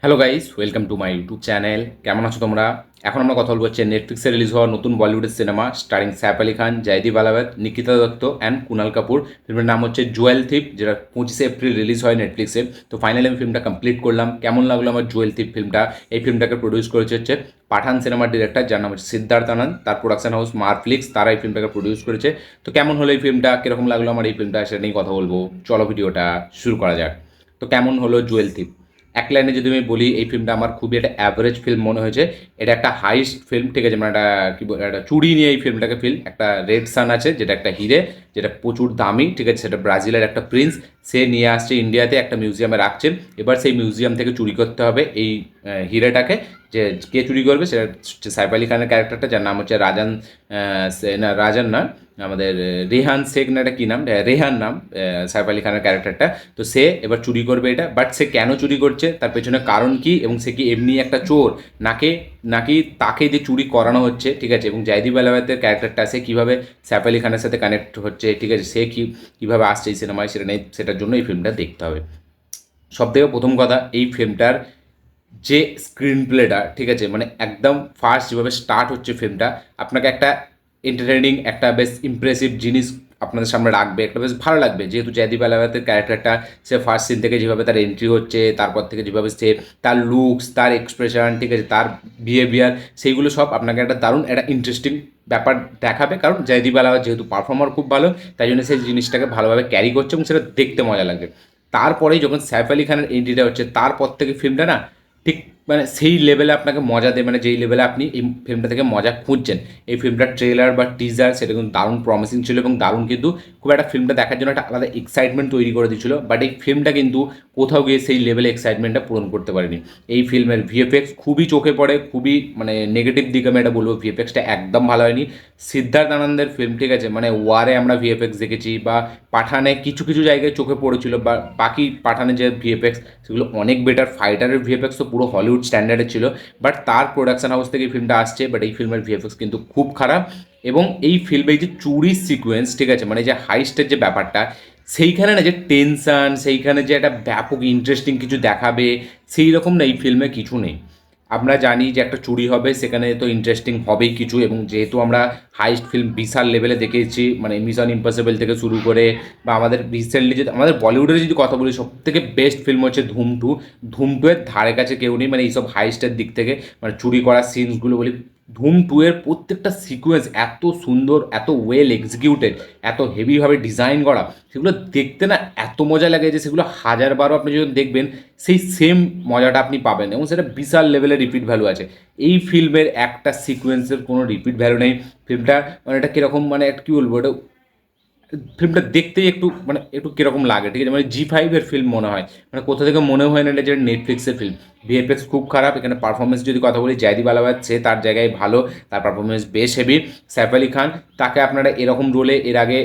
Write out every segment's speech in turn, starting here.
Hello guys, welcome to my YouTube channel. কেমন আছো তোমরা? এখন আমরা কথা বলবো হচ্ছে নেটফ্লিক্সে রিলিজ হওয়া নতুন বলিউডের সিনেমা স্টারিং সাইফ আলি খান, জয়দীপ আলাওয়াত, নিকিতা দত্ত অ্যান্ড কুনাল কাপুর। ফিল্মের নাম হচ্ছে জুয়েল থিপ, যেটা 25শে এপ্রিল রিলিজ হয় নেটফ্লিক্সে। তো ফাইনালি আমি ফিল্মটা কমপ্লিট করলাম। কেমন লাগলো আমার জুয়েল থিপ ফিল্মটা? এই ফিল্মটাকে প্রডিউস করেছে হচ্ছে পাঠান সিনেমার ডিরেক্টর, যার নাম হচ্ছে সিদ্ধার্থ আনন্দ। তার প্রোডাকশন হাউস মারফ্লিক্স, তারা এই ফিল্মটাকে প্রডিউস করেছে। তো কেমন হলো এই ফিল্মটা, কীরকম লাগলো আমার এই ফিল্মটা, সেটা নিয়ে কথা বলবো। চলো ভিডিওটা শুরু করা যাক। তো কেমন হলো জুয়েল থিপ? এক লাইনে যদি আমি বলি, এই ফিল্মটা আমার খুবই একটা অ্যাভারেজ ফিল্ম মনে হয়েছে। এটা একটা হাইস্ট ফিল্ম, ঠিক আছে, মানে একটা কী বলে, একটা চুরি নিয়ে এই ফিল্মটাকে ফিল্ম। একটা রেড সান আছে, যেটা একটা হিরে, যেটা প্রচুর দামি, ঠিক আছে, সেটা ব্রাজিলের একটা প্রিন্স। সে নিয়ে আসছে ইন্ডিয়াতে, একটা মিউজিয়ামে রাখছেন। এবার সেই মিউজিয়াম থেকে চুরি করতে হবে এই হিরেটাকে। যে কে চুরি করবে সেটা সাইফ আলি খানের ক্যারেক্টারটা, যার নাম হচ্ছে রাজান, না রাজান না, আমাদের রেহান শেখ না, এটা কী নাম, রেহান নাম সাইফ আলি খানের ক্যারেক্টারটা। তো সে এবার চুরি করবে এটা, বাট সে কেন চুরি করছে, তার পেছনে কারণ কি, এবং সে কি এমনি একটা চোর নাকি নাকি তাকে যে চুরি করানো হচ্ছে, ঠিক আছে। এবং জয়দীপ আলাওয়াতের ক্যারেক্টারটা, সে কীভাবে সাইফ আলি খানের সাথে কানেক্ট হচ্ছে, ঠিক আছে, সে কীভাবে আসছে এই সিনেমায়, সেটা নেই, সেটার জন্য এই ফিল্মটা দেখতে হবে। সব থেকে প্রথম কথা, এই ফিল্মটার যে স্ক্রিন প্লেটা, ঠিক আছে, মানে একদম ফার্স্ট যেভাবে স্টার্ট হচ্ছে ফিল্মটা, আপনাকে একটা এন্টারটেনিং, একটা বেশ ইমপ্রেসিভ জিনিস আপনাদের সামনে রাখবে, একটা বেশ ভালো লাগবে। যেহেতু জয়দীপ আলাওয়াতের ক্যারেক্টারটা, সে ফার্স্ট সিন থেকে যেভাবে তার এন্ট্রি হচ্ছে, তারপর থেকে যেভাবে সে তার লুকস, তার এক্সপ্রেশন, ঠিক আছে, তার বিহেভিয়ার, সেইগুলো সব আপনাকে একটা দারুণ একটা ইন্টারেস্টিং ব্যাপার দেখাবে। কারণ জয়দীপ আলাওয়াত যেহেতু পারফর্মার খুব ভালো, তাই জন্য সেই জিনিসটাকে ভালোভাবে ক্যারি করছে এবং সেটা দেখতে মজা লাগবে। তারপরেই যখন সাইফ আলি খানের এন্ট্রিটা হচ্ছে, তারপর থেকে ফিল্মটা না ঠিক মানে সেই লেভেলে আপনাকে মজা দেয়, মানে যেই লেভেলে আপনি এই ফিল্মটা থেকে মজা খুঁজছেন। এই ফিল্মটার ট্রেলার বা টিজার সেটা কিন্তু দারুণ প্রমিসিং ছিল, এবং দারুণ কিন্তু খুব একটা ফিল্মটা দেখার জন্য একটা আলাদা এক্সাইটমেন্ট তৈরি করে দিচ্ছিল। বাট এই ফিল্মটা কিন্তু কোথাও গিয়ে সেই লেভেলে এক্সাইটমেন্টটা পূরণ করতে পারেনি। এই ফিল্মের ভিএফএক্স খুবই চোখে পড়ে, খুবই মানে নেগেটিভ দিকে আমি এটা বলবো, ভিএফএক্সটা একদম ভালো হয়নি। সিদ্ধার্থ আনন্দের ফিল্ম, ঠিক আছে, মানে ওয়ারে আমরা ভিএফএক্স দেখেছি, বা পাঠানে কিছু কিছু জায়গায় চোখে পড়েছিল, বা বাকি পাঠানে যে ভিএফএক্স সেগুলো অনেক বেটার। ফাইটারের ভিএফএক্স তো পুরো হলিউড স্ট্যান্ডার্ডের ছিল, বাট তার প্রোডাকশন হাউস থেকে এই ফিল্মটা আসছে, বাট এই ফিল্মের ভিএফএক্স কিন্তু খুব খারাপ। এবং এই ফিল্মে যে চুরির সিকোয়েন্স, ঠিক আছে, মানে যে হাইস্টের যে ব্যাপারটা, সেইখানে না যে টেনশন, সেইখানে যে একটা ব্যাপক ইন্টারেস্টিং কিছু দেখাবে, সেই রকম না এই ফিল্মে কিছু নেই। আমরা জানি যে একটা চুরি হবে, সেখানে তো ইন্টারেস্টিং হবেই কিছু। এবং যেহেতু আমরা হাইস্ট ফিল্ম বিশাল লেভেলে দেখেছি, মানে মিশন ইম্পসিবল থেকে শুরু করে, বা আমাদের রিসেন্টলি যদি আমাদের বলিউডের যদি কথা বলি, সব থেকে বেস্ট ফিল্ম হচ্ছে ধুম 2। ধুম 2 এর ধারে কাছে কেউ নেই, মানে এইসব হাইস্টের দিক থেকে, মানে চুরি করার সিনসগুলো বলি। ধুম 2 এর প্রত্যেকটা সিকোয়েন্স এত সুন্দর, এত ওয়েল এক্সিকিউটেড, এত হেভিভাবে ডিজাইন করা, সেগুলো দেখতে না এত মজা লাগে যে সেগুলো হাজারবারও আপনি যখন দেখবেন, সেই সেম মজাটা আপনি পাবেন, এবং সেটা বিশাল লেভেলের রিপিট ভ্যালু আছে। এই ফিল্মের একটা সিকোয়েন্সের কোনো রিপিট ভ্যালু নেই। ফিল্মটা মানে এটা কীরকম, মানে একটা কী বলবো, এটা ফিল্মটা দেখতেই একটু মানে একটু কীরকম লাগে, ঠিক আছে, মানে জি5-এর ফিল্ম মনে হয়, মানে কোথা থেকে মনে হয় না এটা যে নেটফ্লিক্সের ফিল্ম। ভিএফএক্স খুব খারাপ। এখানে পারফরমেন্স যদি কথা বলি, জয়দীপ আলাওয়াত সে তার জায়গায় ভালো, তার পারফরমেন্স বেশ হেভি। সাইফ আলি খান, তাকে আপনারা এরকম রোলে এর আগে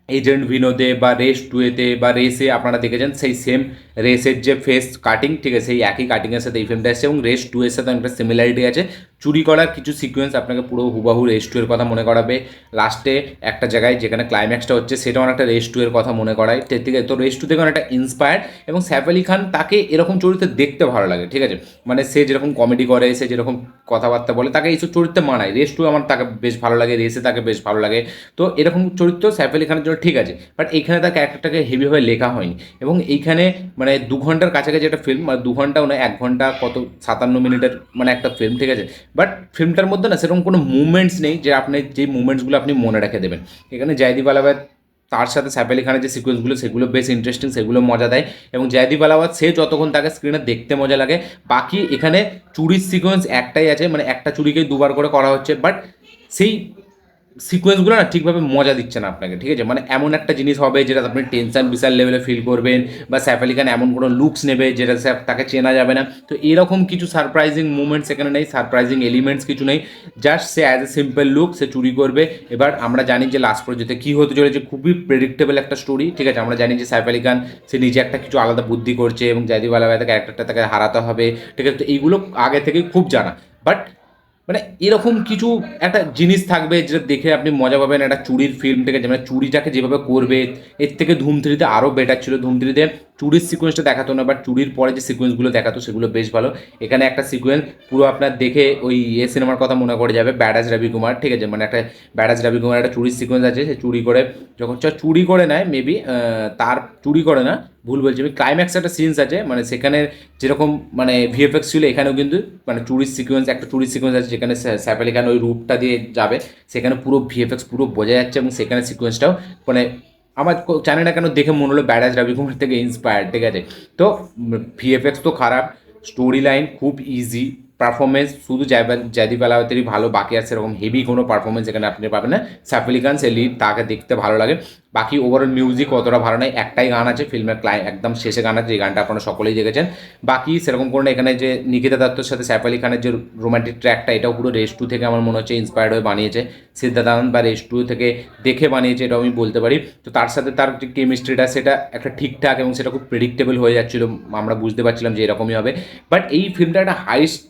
এজেন্ট ভিনোদে বা রেস 2-এতে বা রেসে আপনারা দেখেছেন, সেই সেম রেসের যে ফেস কাটিং, ঠিক আছে, সেই একই কাটিংয়ের সাথে এই ফিল্মটা এসেছে, এবং রেস 2-এর সাথে একটা সিমিলারিটি আছে। চুরি করার কিছু সিকোয়েন্স আপনাকে পুরো হুবাহু রেস 2-এর কথা মনে করাবে। লাস্টে একটা জায়গায় যেখানে ক্লাইম্যাক্সটা হচ্ছে, সেটাও অনেকটা রেস 2-এর কথা মনে করায়, ঠিক আছে। তো রেস 2 থেকে অনেকটা ইন্সপায়ার্ড, এবং সাইফ আলি খান তাকে এরকম চরিত্রে দেখতে ভালো লাগে, ঠিক আছে। মানে সে যেরকম কমেডি করে, সে যেরকম কথাবার্তা বলে, তাকে এইসব চরিত্রে মানায়। রেস 2 আমার তাকে বেশ ভালো লাগে, রেসে তাকে বেশ ভালো লাগে। তো এরকম চরিত্র সাইফ আলি খানের জন্য ঠিক আছে, বাট এইখানে তার ক্যারেক্টারটাকে হেভিভাবে লেখা হয়নি। এবং এইখানে মানে 2 ঘন্টার কাছাকাছি একটা ফিল্ম, মানে 2 ঘন্টাও নয়, 1 ঘন্টা কত 57 মিনিটের মানে একটা ফিল্ম, ঠিক আছে। বাট ফিল্মটার মধ্যে না সেরকম কোনো মুভমেন্টস নেই যে আপনি যেই মুভমেন্টসগুলো আপনি মনে রেখে দেবেন। এখানে জয়দীপ আলাওয়াত, তার সাথে সাইফ আলি খানের যে সিকোয়েন্সগুলো, সেগুলো বেশ ইন্টারেস্টিং, সেগুলো মজা দেয়। এবং জয়দীপ আলাওয়াত সে যতক্ষণ তাকে স্ক্রিনে দেখতে মজা লাগে। বাকি এখানে চুরির সিকোয়েন্স একটাই আছে, মানে একটা চুরিকেই দুবার করে করা হচ্ছে, বাট সেই সিকোয়েন্সগুলো না ঠিকভাবে মজা দিচ্ছে না আপনাকে, ঠিক আছে। মানে এমন একটা জিনিস হবে যেটা আপনি টেনশন বিশাল লেভেলে ফিল করবেন, বা সাইফ আলি খান এমন কোনো লুকস নেবে যেটা তাকে চেনা যাবে না। তো এরকম কিছু সারপ্রাইজিং মুভমেন্টস এখানে নেই, সারপ্রাইজিং এলিমেন্টস কিছু নেই। জাস্ট সে অ্যাজ এ সিম্পল লুক সে চুরি করবে। এবার আমরা জানি যে লাস্ট পর্যন্ত কী হতে চলেছে, খুবই প্রেডিক্টেবল একটা স্টোরি, ঠিক আছে। আমরা জানি যে সাইফ আলি খান সে নিজে একটা কিছু আলাদা বুদ্ধি করছে, এবং জয়দীপ আলাওয়াতের ক্যারেক্টারটা তাকে হারাতে হবে, ঠিক আছে। তো এইগুলো আগে থেকেই খুব জানা, বাট মানে এরকম কিছু একটা জিনিস থাকবে যেটা দেখে আপনি মজা পাবেন, একটা চুরির ফিল্ম থেকে, যে মানে চুরিটাকে যেভাবে করবে, এর থেকে ধুম 3-তে আরও বেটার ছিল। ধুম 3-তে চুরির সিকোয়েন্সটা দেখাতো না, বাট চুরির পরে যে সিকোয়েন্সগুলো দেখাতো সেগুলো বেশ ভালো। এখানে একটা সিকোয়েন্স পুরো আপনার দেখে ওই সিনেমার কথা মনে করে যাবে, ব্যাডাজ রবি কুমার, ঠিক আছে, মানে একটা ব্যাডাজ রবি কুমার একটা চুরির সিকোয়েন্স আছে, সে চুরি করে যখন চুরি করে নেয় মেবি, তার চুরি করে না, ভুল বলছি আমি, ক্লাইম্যাক্স একটা সিনস আছে, মানে সেখানে যেরকম মানে ভিএফএক্স ছিল এখানেও কিন্তু মানে চুরির সিকোয়েন্স, একটা চুরির সিকোয়েন্স আছে যেখানে সাইফ আলি খান ওই রূপটা দিয়ে যাবে, সেখানে পুরো ভিএফএক্স পুরো বোঝা যাচ্ছে, এবং সেখানে সিকোয়েন্সটাও মানে আমার জানি না কেন দেখে মনে হলো ব্যাডাজ রবি কুমার থেকে ইন্সপায়ার্ড, ঠিক আছে। তো ভিএফএক্স তো খারাপ, স্টোরি লাইন খুব ইজি, পারফরমেন্স শুধু জয়দীপ আলাওয়াতেরই ভালো, বাকি আর সেরকম হেভি কোনো পারফরমেন্স এখানে আপনি পাবেন না। সাইফ আলি খান সে লিড, তাকে দেখতে ভালো লাগে। বাকি ওভারঅল মিউজিক অতটা ভালো নয়, একটাই গান আছে ফিল্মের একদম শেষে গান আছে, যে গানটা আপনারা সকলেই দেখেছেন। বাকি সেরকম কোনো এখানে যে নিকিতা দত্তর সাথে সাইফ আলি খানের যে রোমান্টিক ট্র্যাকটা, এটাও পুরো রেস টু থেকে আমার মনে হচ্ছে ইন্সপায়ার্ড হয়ে বানিয়েছে সিদ্ধার্থ আনন্দ, বা রেস টু থেকে দেখে বানিয়েছে, এটাও আমি বলতে পারি। তো তার সাথে তার যে কেমিস্ট্রিটা সেটা একটা ঠিকঠাক, এবং সেটা খুব প্রেডিক্টেবল হয়ে যাচ্ছিলো, আমরা বুঝতে পারছিলাম যে এরকমই হবে। বাট এই ফিল্মটা একটা হাইস্ট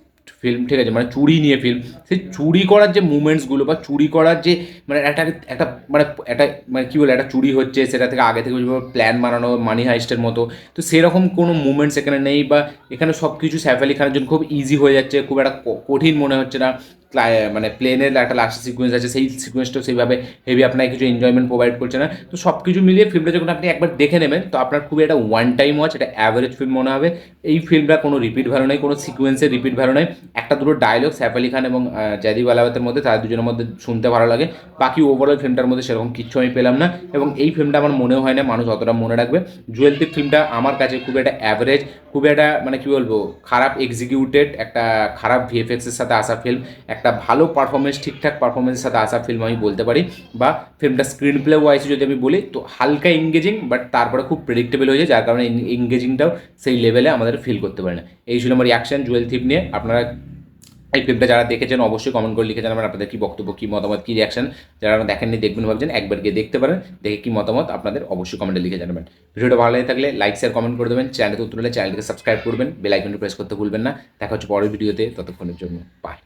ফিল্ম, ঠিক আছে, মানে চুরি নিয়ে ফিল্ম, সেই চুরি করার যে মুভমেন্টসগুলো বা চুরি করার যে মানে একটা একটা মানে একটা মানে কী বলে একটা চুরি হচ্ছে, সেটা থেকে আগে থেকে প্ল্যান বানানো মানি হাইস্টের মতো, তো সেরকম কোনো মুভমেন্টস এখানে নেই, বা এখানে সব কিছু সাইফ আলি খানের জন্য খুব ইজি হয়ে যাচ্ছে, খুব একটা কঠিন মনে হচ্ছে না। মানে প্লেনের একটা লাস্ট সিকোয়েন্স আছে, সেই সিকোয়েন্সটাও সেইভাবে হেভি আপনাকে কিছু এনজয়মেন্ট প্রোভাইড করছে না। তো সব কিছু মিলিয়ে ফিল্মটা যখন আপনি একবার দেখে নেবেন, তো আপনার খুবই একটা ওয়ান টাইম ওয়াচ, এটা অ্যাভারেজ ফিল্ম মনে হবে। এই ফিল্মটা কোনো রিপিট ভ্যালু নেই, কোনো সিকোয়েন্সের রিপিট ভ্যালু নেই, একটা দুটো ডায়লগ সাইফ আলি খান এবং জয়দীপ আলাওয়াতের মধ্যে, তাদের দুজনের মধ্যে শুনতে ভালো লাগে। বাকি ওভারঅল ফিল্মটার মধ্যে সেরকম কিচ্ছু আমি পেলাম না, এবং এই ফিল্মটা আমার মনেও হয় না মানুষ অতটা মনে রাখবে। জুয়েল থিপ ফিল্মটা আমার কাছে খুব একটা অ্যাভারেজ, খুবই একটা মানে কী বলবো, খারাপ এক্সিকিউটেড, একটা খারাপ ভিএফএক্সের সাথে আসা ফিল্ম, একটা ভালো পারফরমেন্স, ঠিকঠাক পারফরমেন্সের সাথে আসা ফিল্ম আমি বলতে পারি। বা ফিল্মটা স্ক্রিন প্লে ওয়াইজে যদি আমি বলি, তো হালকা এঙ্গেজিং, বাট তারপরে খুব প্রেডিক্টেবল হয়ে যায়, যার কারণে এঙ্গেজিংটাও সেই লেভেলে আমাদের ফিল করতে পারে না। এই ছিল আমার রিয়াকশন জুয়েল থিপ নিয়ে। আপনারা এই ফিল্মটা যারা দেখেছেন অবশ্যই কমেন্ট করে লিখে জানাবেন আপনাদের কী বক্তব্য, কী মতামত, কী রিয়াকশন। যারা দেখেননি দেখবেন ভাবছেন, একবার গিয়ে দেখতে পারেন, দেখে কী মতামত আপনাদের অবশ্যই কমেন্টে লিখে জানাবেন। ভিডিওটা ভালো লাগে থাকলে লাইক শেয়ার কমেন্ট করে দেবেন, চ্যানেলকে উত্তর হলে চ্যানেলকে সাবস্ক্রাইব করবেন, বেল আইকনটি প্রেস করতে ভুলবেন না। দেখা হচ্ছে পরের ভিডিওতে, ততক্ষণের জন্য বাই।